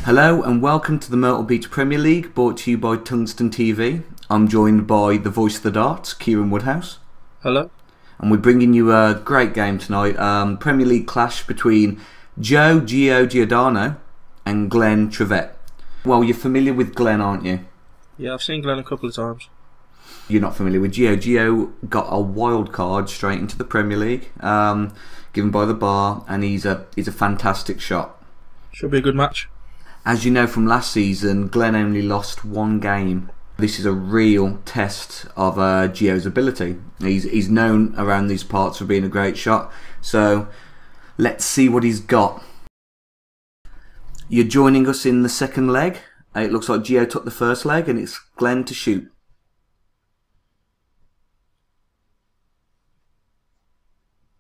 Hello and welcome to the Myrtle Beach Premier League, brought to you by Tungsten TV. I'm joined by the voice of the darts, Kieran Woodhouse. Hello. And we're bringing you a great game tonight. Premier League clash between Gio Giordano and Glenn Trevett. Well, you're familiar with Glenn, aren't you? Yeah, I've seen Glenn a couple of times. You're not familiar with Gio. Gio got a wild card straight into the Premier League, given by the bar, and he's a fantastic shot. Should be a good match. As you know from last season, Glenn only lost one game. This is a real test of Gio's ability. He's known around these parts for being a great shot. So let's see what he's got. You're joining us in the second leg. It looks like Gio took the first leg and it's Glenn to shoot.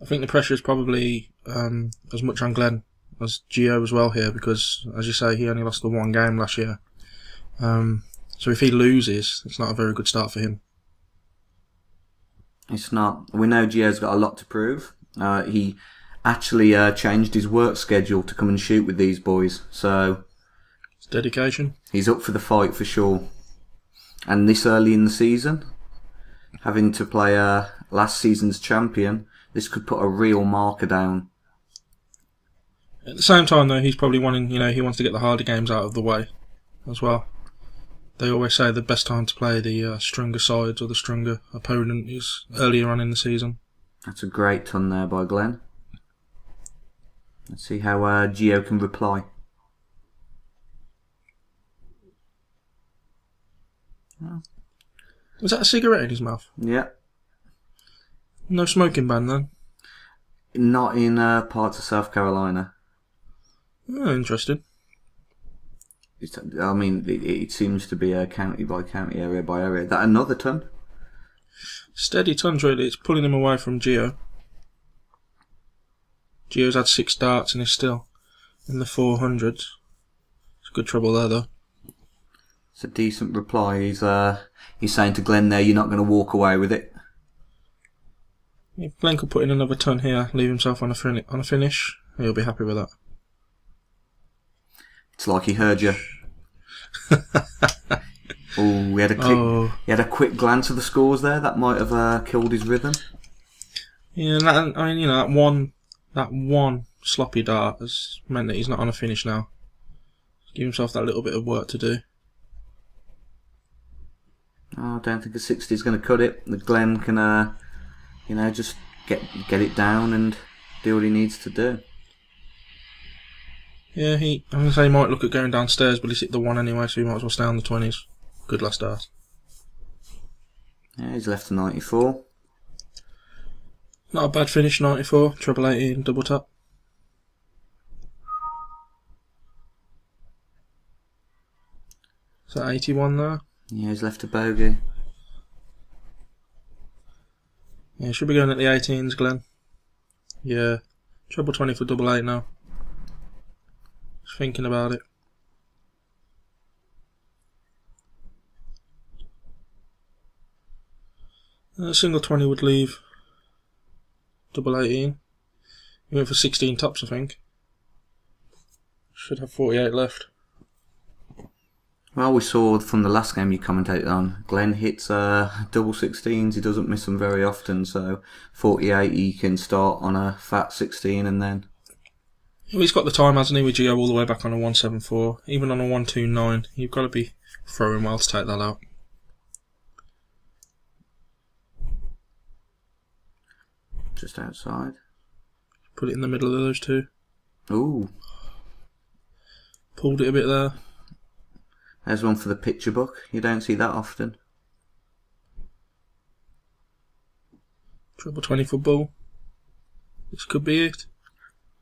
I think the pressure is probably as much on Glenn as Gio as well here, because, as you say, he only lost the one game last year. So if he loses, it's not a very good start for him. It's not. We know Gio's got a lot to prove. He actually changed his work schedule to come and shoot with these boys. So it's dedication. He's up for the fight for sure. And this early in the season, having to play last season's champion, this could put a real marker down. At the same time, though, he's probably wanting, he wants to get the harder games out of the way as well. They always say the best time to play the stronger sides or the stronger opponent is earlier on in the season. That's a great ton there by Glenn. Let's see how Gio can reply. Was that a cigarette in his mouth? Yeah. No smoking ban then? Not in parts of South Carolina. Oh, interesting. It seems to be a county by county, area by area. That another ton? Steady tons, really. It's pulling him away from Gio. Gio's had 6 darts and is still in the 400s. It's good trouble there, though. It's a decent reply. He's saying to Glenn there, you're not going to walk away with it. If Glenn could put in another ton here, leave himself on a finish, he'll be happy with that. It's like he heard you. Oh, he had a quick glance at the scores there. That might have killed his rhythm. Yeah, that one sloppy dart has meant that he's not on a finish now. Give himself that little bit of work to do. Oh, I don't think a 60 is going to cut it. The Glenn can, just get it down and do what he needs to do. Yeah, I'm going to say he might look at going downstairs, but he's hit the 1 anyway, so he might as well stay on the 20s. Good last dart. Yeah, he's left to 94. Not a bad finish, 94, treble 18, double tap. Is that 81 there? Yeah, he's left a bogey. Yeah, should be going at the 18s, Glenn. Yeah, treble 20 for double 8 now. Just thinking about it. A single 20 would leave double 18. He went for 16 tops, I think. Should have 48 left. Well, we saw from the last game you commentated on, Glenn hits double 16s. He doesn't miss them very often, so 48 he can start on a fat 16 and then... Well, he's got the time, hasn't he, with Gio all the way back on a 174. Even on a 129, you've got to be throwing well to take that out. Just outside. Put it in the middle of those two. Ooh. Pulled it a bit there. There's one for the picture book. You don't see that often. Treble 20 for ball. This could be it.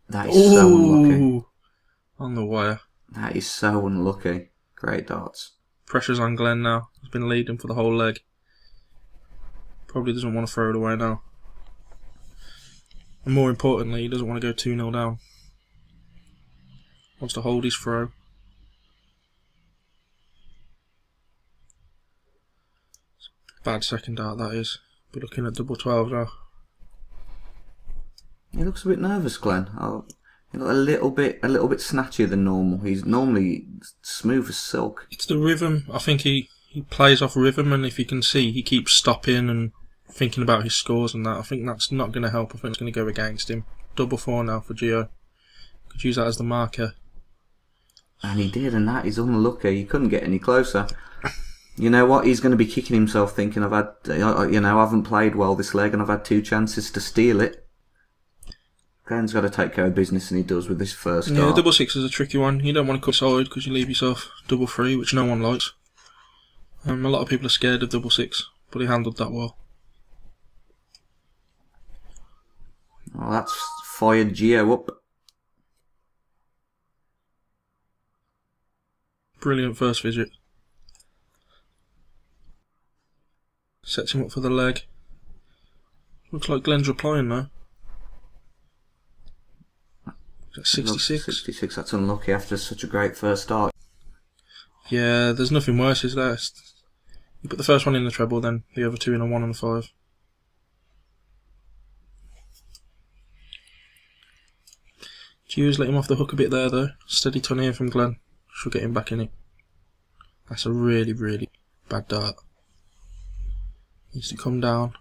That is so unlucky. On the wire. That is so unlucky. Great darts. Pressure's on Glenn now. He's been leading for the whole leg. Probably doesn't want to throw it away now. And more importantly, he doesn't want to go 2-0 down. Wants to hold his throw. Bad second dart, that is. Be looking at double 12 now. He looks a bit nervous, Glenn. a little bit snatchier than normal. He's normally smooth as silk. It's the rhythm. I think he plays off rhythm, and if you can see, he keeps stopping and thinking about his scores and that. I think that's not going to help. I think it's going to go against him. 4 now for Gio. Could use that as the marker. And he did, and that is unlucky. He couldn't get any closer. You know what? He's going to be kicking himself, thinking, I haven't played well this leg, and I've had 2 chances to steal it. Glenn's got to take care of business, and he does with this first start. Yeah, double 6 is a tricky one. You don't want to cut side because you leave yourself double 3, which no one likes. A lot of people are scared of double 6, but he handled that well. Well, that's fired Gio up. Brilliant first visit. Sets him up for the leg. Looks like Glenn's replying now. 66. 66, that's unlucky after such a great first start. Yeah, there's nothing worse, is there? You put the first one in the treble, then the other 2 in a 1 and a 5. Hughes let him off the hook a bit there though. Steady ton here from Glenn. Should get him back in it. That's a really, really bad dart. Needs to come down.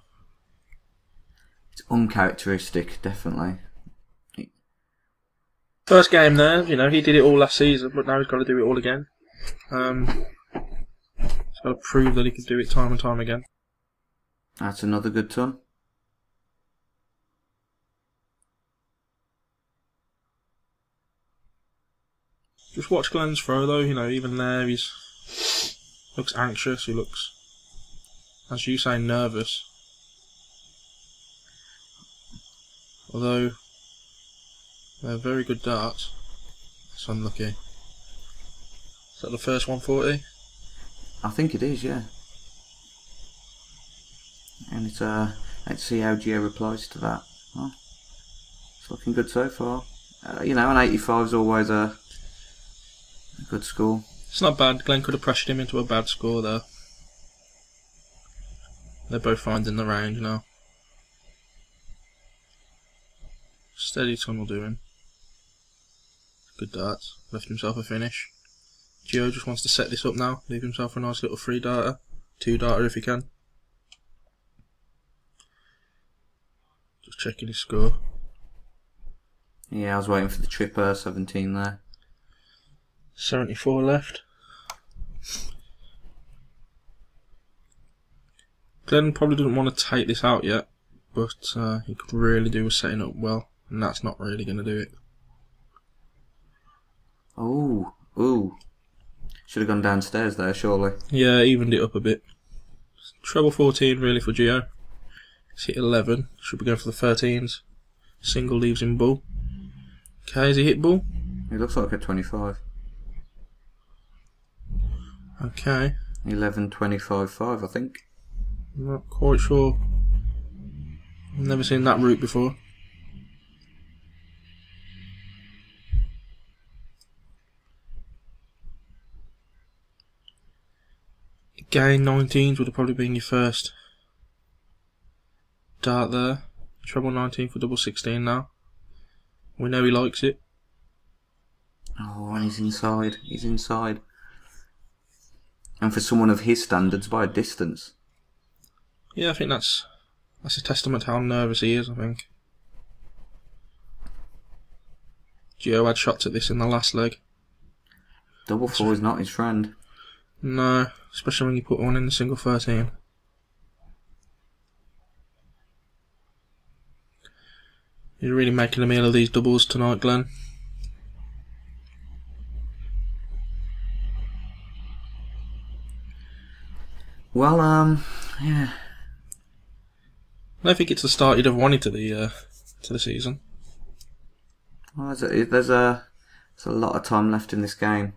It's uncharacteristic, definitely. First game there, he did it all last season, but now he's got to do it all again. He's got to prove that he can do it time and time again. That's another good ton. Just watch Glenn's throw though, even there he looks anxious, he looks, as you say, nervous. Although they're very good darts. It's unlucky. Is that the first 140? I think it is, yeah. And it's let's see how Gio replies to that. Well, it's looking good so far. An 85 is always a good score. It's not bad. Glenn could have pressured him into a bad score there. They're both finding the range now. Steady ton will do him. Good darts. Left himself a finish. Gio just wants to set this up now. Leave himself a nice little 3-darter. 2-darter if he can. Just checking his score. Yeah, I was waiting for the tripper. 17 there. 74 left. Glenn probably doesn't want to take this out yet, but he could really do with setting up well, and that's not really going to do it. Ooh. Should have gone downstairs there, surely. Yeah, evened it up a bit. Treble 14 really for Gio. He's hit 11. Should be going for the 13s. Single leaves him bull. Okay, has he hit bull? He looks like a 25. Okay. 11, 25, 5, I think. I'm not quite sure. I've never seen that route before. Again, 19s would have probably been your first dart there. Treble 19 for double 16 now. We know he likes it. Oh, and he's inside. He's inside. And for someone of his standards, by a distance. Yeah, I think that's a testament to how nervous he is, I think. Gio had shots at this in the last leg. Double 4 is not his friend. No, especially when you put one in the single 13. You're really making a meal of these doubles tonight, Glenn. Well, yeah. I don't think it's the start you'd have wanted to the season. Well, there's a lot of time left in this game.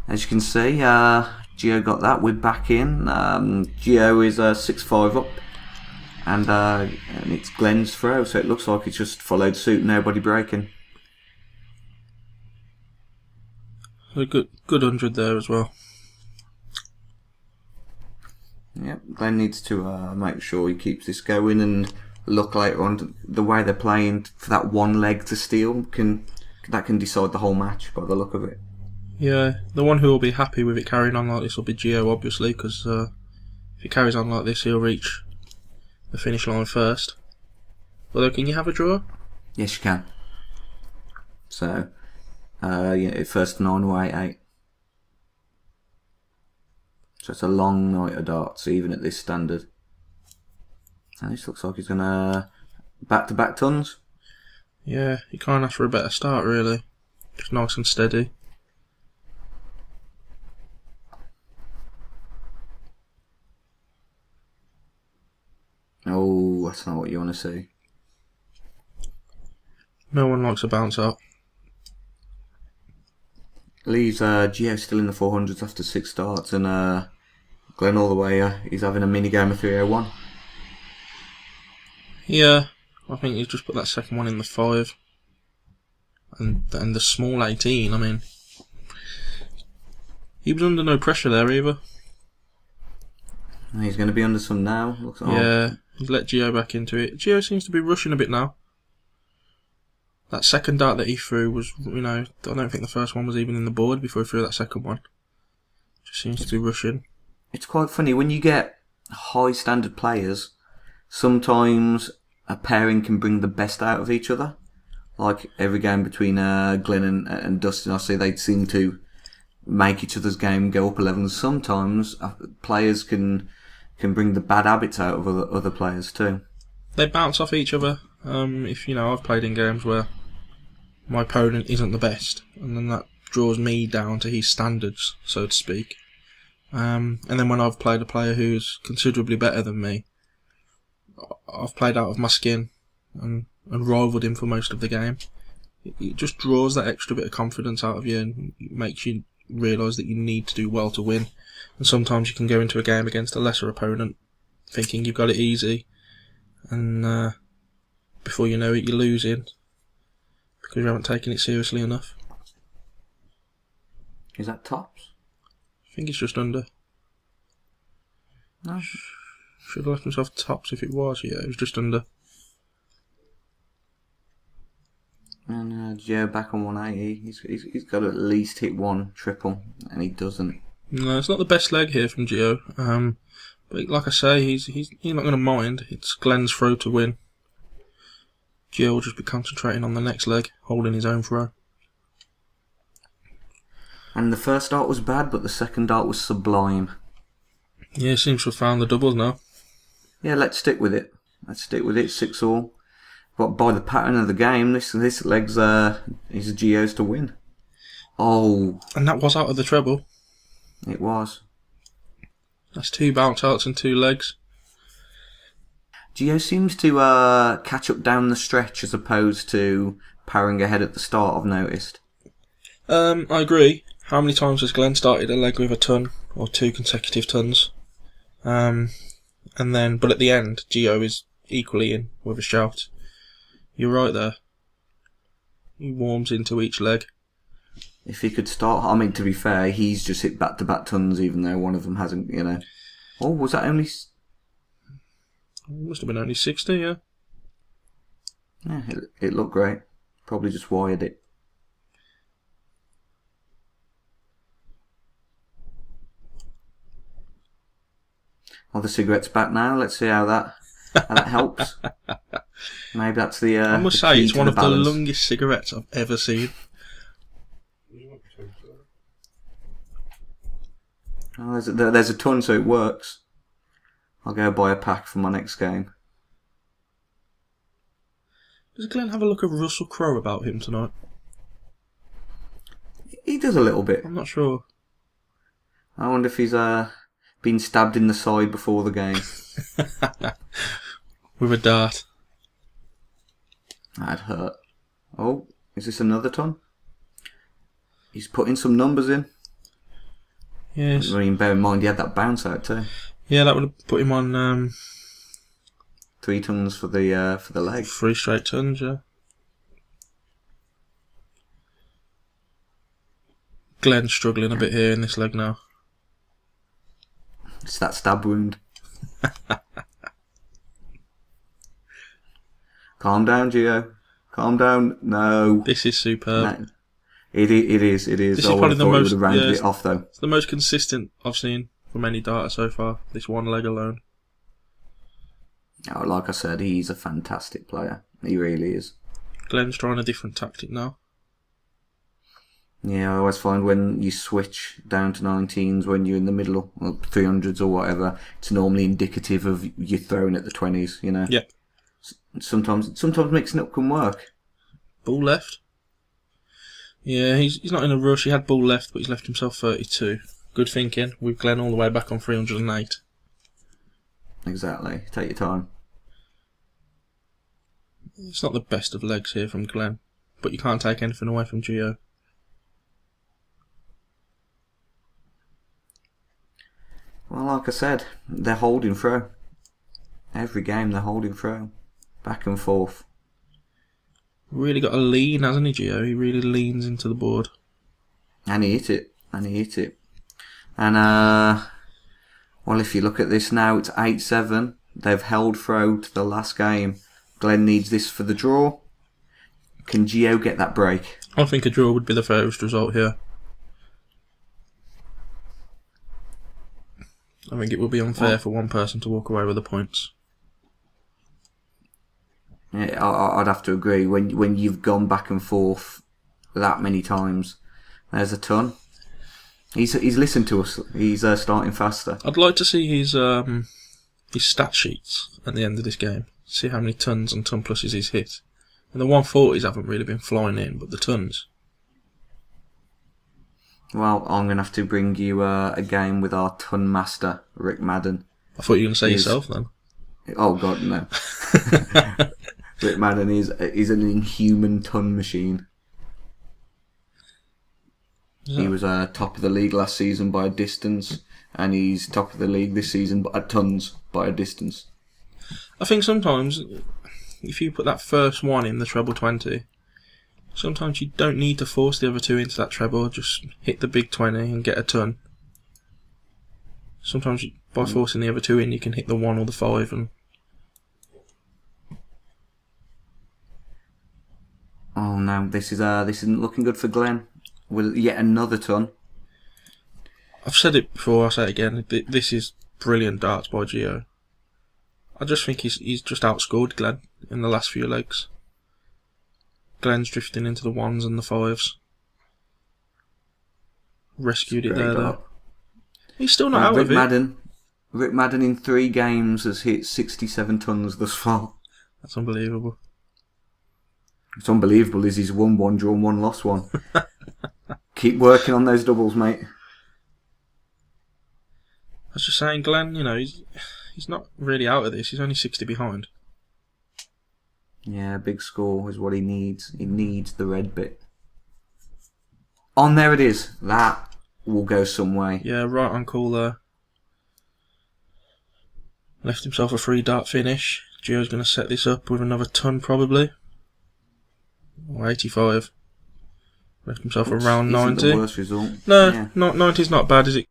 As you can see, Gio got that. We're back in. Gio is 6-5 up, and it's Glenn's throw, so it looks like it's just followed suit. Nobody breaking. A good 100 there as well. Yep, Glenn needs to make sure he keeps this going and look later on the way they're playing for that one leg to steal can that can decide the whole match by the look of it. Yeah, the one who will be happy with it carrying on like this will be Gio, obviously, because if it carries on like this, he'll reach the finish line first. Although, can you have a draw? Yes, you can. So, first 9 or 8-8. So it's a long night of darts, even at this standard. And this looks like he's gonna back-to-back tons. Yeah, you can't ask for a better start, really. Just nice and steady. Oh, that's not what you want to see. No one likes a bounce out. Leaves Gio still in the 400s after 6 starts, and Glenn all the way. He's having a mini game of 301. Yeah, I think he's just put that second one in the 5. And the small 18, I mean, he was under no pressure there either. He's going to be under some now. Looks like. Yeah, he's let Gio back into it. Gio seems to be rushing a bit now. That second dart that he threw was, I don't think the first one was even in the board before he threw that second one. Just seems to be rushing. It's quite funny, when you get high standard players, sometimes a pairing can bring the best out of each other. Like every game between Glenn and Dustin, I see they seem to make each other's game go up a level. And sometimes players can bring the bad habits out of other players too. They bounce off each other. If I've played in games where my opponent isn't the best, and then that draws me down to his standards, so to speak. And then when I've played a player who's considerably better than me, I've played out of my skin and rivaled him for most of the game. It just draws that extra bit of confidence out of you and makes you realise that you need to do well to win. And sometimes you can go into a game against a lesser opponent thinking you've got it easy, and before you know it, you're losing because you haven't taken it seriously enough. Is that tops? I think it's just under. No. Should have left himself tops if it was. Yeah, it was just under. And Gio back on 180. He's got to at least hit one triple, and he doesn't. No, it's not the best leg here from Gio. But like I say, he's not going to mind. It's Glenn's throw to win. Gio will just be concentrating on the next leg, holding his own throw. And the first dart was bad, but the second dart was sublime. Yeah, seems to have found the doubles now. Yeah, let's stick with it. 6-all. But by the pattern of the game, this leg's is Gio's to win. Oh. And that was out of the treble. It was. That's 2 bounce outs and 2 legs. Gio seems to catch up down the stretch as opposed to powering ahead at the start, I've noticed. I agree. How many times has Glenn started a leg with a ton or 2 consecutive tons? But at the end, Gio is equally in with a shout. You're right there. He warms into each leg. If he could start, I mean, to be fair, he's just hit back-to-back tons, even though one of them hasn't, Oh, was that only? It must have been only 60, yeah. Yeah, it looked great. Probably just wired it. Are the cigarettes back now? Let's see how that helps. Maybe that's the. I must say, it's one of the longest cigarettes I've ever seen. Oh, there's a ton, so it works. I'll go buy a pack for my next game. Does Glenn have a look of Russell Crowe about him tonight? He does a little bit. I'm not sure. I wonder if he's been stabbed in the side before the game. With a dart. That'd hurt. Oh, is this another ton? He's putting some numbers in. Yes. I mean, bear in mind he had that bounce out too. Yeah, that would have put him on 3 tons for the leg. 3 straight tons, yeah. Glenn's struggling a bit here in this leg now. It's that stab wound. Calm down, Gio. Calm down. No. This is superb. No. It is. This is I probably the thought he most. would have rounded Yeah, it off though. it's the most consistent I've seen from any darter so far. This one leg alone. Oh, like I said, he's a fantastic player. He really is. Glenn's trying a different tactic now. Yeah, I always find when you switch down to 19s when you're in the middle, or 300s or whatever, it's normally indicative of you throwing at the 20s, you know? Yeah. Sometimes mixing up can work. Ball left. Yeah, he's not in a rush. He had ball left, but he's left himself 32. Good thinking. With Glenn all the way back on 308. Exactly. Take your time. It's not the best of legs here from Glenn, but you can't take anything away from Gio. Well, like I said, they're holding through. Every game they're holding through. Back and forth. Really got a lean, hasn't he, Gio? He really leans into the board. And he hit it. And, well, if you look at this now, it's 8-7. They've held through to the last game. Glenn needs this for the draw. Can Gio get that break? I think a draw would be the fairest result here. I think it would be unfair for one person to walk away with the points. Yeah, I'd have to agree. When you've gone back and forth that many times, there's a ton. He's listened to us. He's starting faster. I'd like to see his stat sheets at the end of this game. See how many tons and ton pluses he's hit. And the 140s haven't really been flying in, but the tons. Well, I'm going to have to bring you a game with our ton master, Rick Madden. I thought you were going to say yourself then. Oh, God, no. Rick Madden is an inhuman ton machine. He was top of the league last season by a distance, and he's top of the league this season at tons by a distance. I think sometimes, if you put that first one in the treble 20, sometimes you don't need to force the other two into that treble, just hit the big 20 and get a ton. Sometimes by forcing the other two in, you can hit the 1 or the 5. And oh no, this isn't looking good for Glenn. With yet another ton. I've said it before, I'll say it again. This is brilliant darts by Gio. I just think he's just outscored Glenn in the last few legs. Glenn's drifting into the 1s and the 5s. Rescued it there, though. He's still not out of it. Rick Madden in 3 games has hit 67 tons thus far. That's unbelievable. It's unbelievable is he's won 1, drawn 1, lost 1. Keep working on those doubles, mate. I was just saying, Glenn, you know, he's not really out of this. He's only 60 behind. Yeah, big score is what he needs. He needs the red bit. On there it is. That will go some way. Yeah, right on call there. Left himself a free dart finish. Gio's going to set this up with another ton probably. Or 85. Left himself around 90. The worst result. No, yeah. 90's not bad, is it?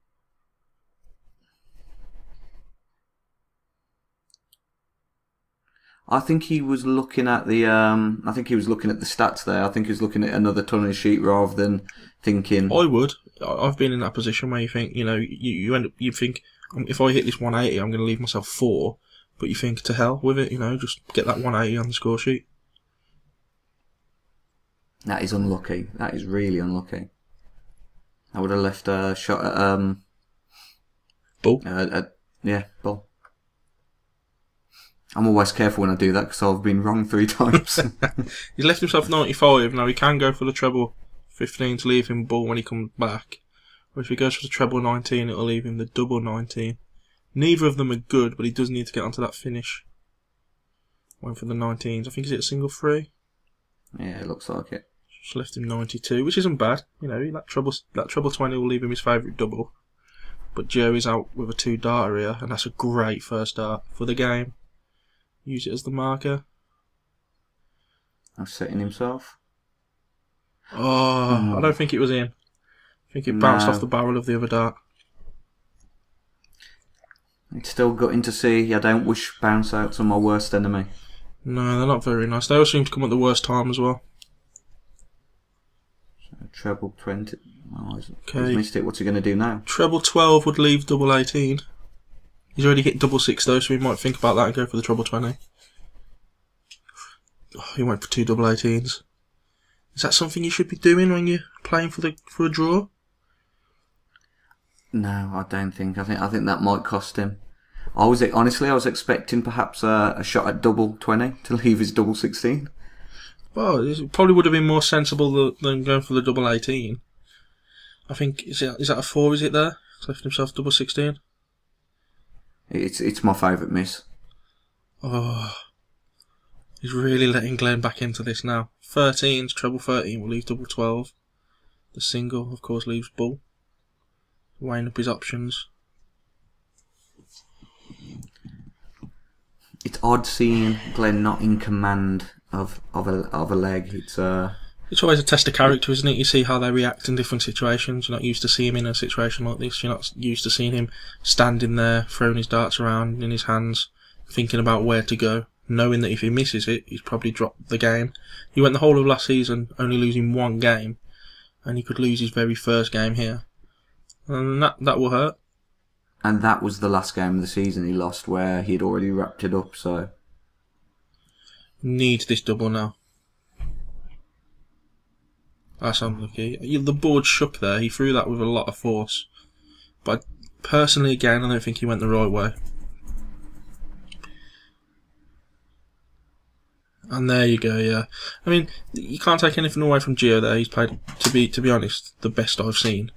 I think he was looking at the. I think he was looking at the stats there. I think he was looking at another ton sheet rather than thinking. I would. I've been in that position where you think, you know, you end up, you think, if I hit this 180, I'm going to leave myself 4. But you think, to hell with it, you know, just get that 180 on the score sheet. That is unlucky. That is really unlucky. I would have left a shot at Bull. Yeah, Bull. I'm always careful when I do that because I've been wrong 3 times. He's left himself 95. Now he can go for the treble 15 to leave him Bull when he comes back. Or if he goes for the treble 19, it'll leave him the double 19. Neither of them are good, but he does need to get onto that finish. Went for the 19s. I think he's hit a single 3. Yeah, it looks like it. Just left him 92, which isn't bad. You know, that treble 20 will leave him his favourite double. But Joe is out with a 2 darter here, and that's a great first dart for the game. Use it as the marker. I'm setting himself. Oh, I don't think it was in. I think it bounced off the barrel of the other dart. It's still gutting to see. I don't wish bounce outs on my worst enemy. No, they're not very nice. They all seem to come at the worst time as well. So treble 20. Oh, he's Okay. missed it. What's he going to do now? Treble 12 would leave double 18. He's already hit double 6 though, so we might think about that and go for the treble 20. Oh, he went for 2 double 18s. Is that something you should be doing when you're playing for a draw? No, I don't think. I think that might cost him. I was expecting perhaps a shot at double 20 to leave his double 16. Well, it probably would have been more sensible than going for the double 18. I think, is that a 4, is it there? He's left himself double 16. It's my favourite miss. Oh, he's really letting Glenn back into this now. 13s, treble 13 will leave double 12. The single, of course, leaves bull. Weighing up his options. It's odd seeing Glenn not in command of a leg. It's always a test of character, isn't it? You see how they react in different situations. You're not used to seeing him in a situation like this. You're not used to seeing him standing there, throwing his darts around in his hands, thinking about where to go, knowing that if he misses it, he's probably dropped the game. He went the whole of last season only losing 1 game, and he could lose his very first game here. And that will hurt. And that was the last game of the season he lost, where he had already wrapped it up, so... Needs this double now. That's unlucky. The board shook there. He threw that with a lot of force. But personally, again, I don't think he went the right way. And there you go, yeah. I mean, you can't take anything away from Gio there. He's played, to be honest, the best I've seen.